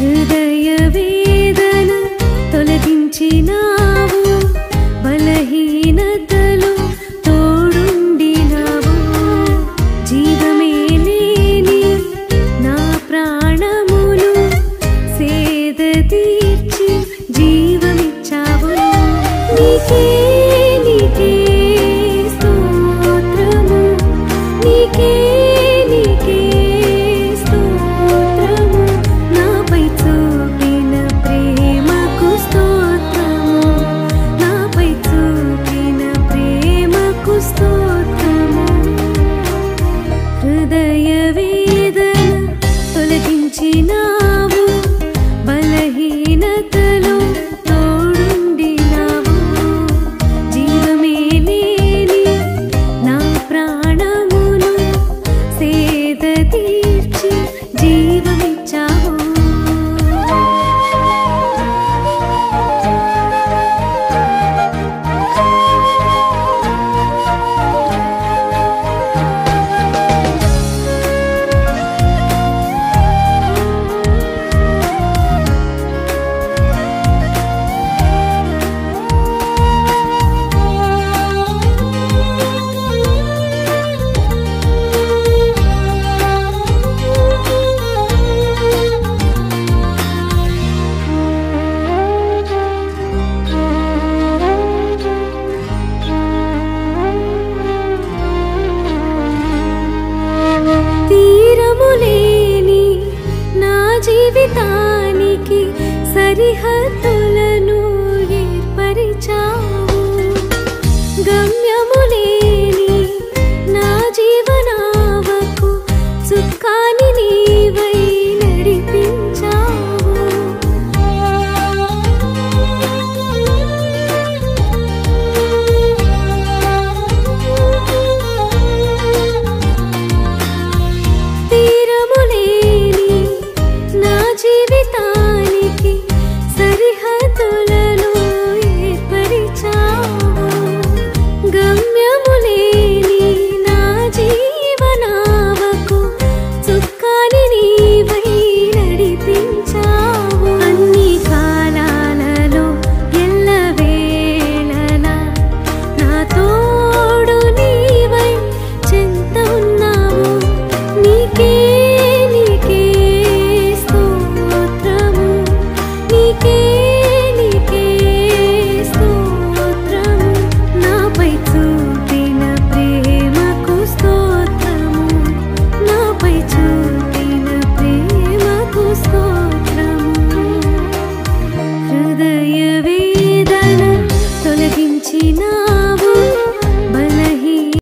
హృదయ వేదన తొలగించినావు, బలహీనతలో తోడుండినావు. జీవమే లేని నా ప్రాణమును సేద తీర్చి జీవమిచ్చావు. నీకే నీకే స్తోత్రము, నీకే నీకే స్తోత్రము. నాపై చూపిన ప్రేమకు స్తోత్రము, నాపై చూపిన ప్రేమకు స్తోత్రము. హృదయ వేదన తొలగించినావు, బలహీనతలో తోడుండినావు. జీవమే లేని నా ప్రాణమును సేద తీర్చి జీవమిచ్చావు. తీరములేని నా జీవితానికి సరిహద్దులను ఏర్పరిచావు.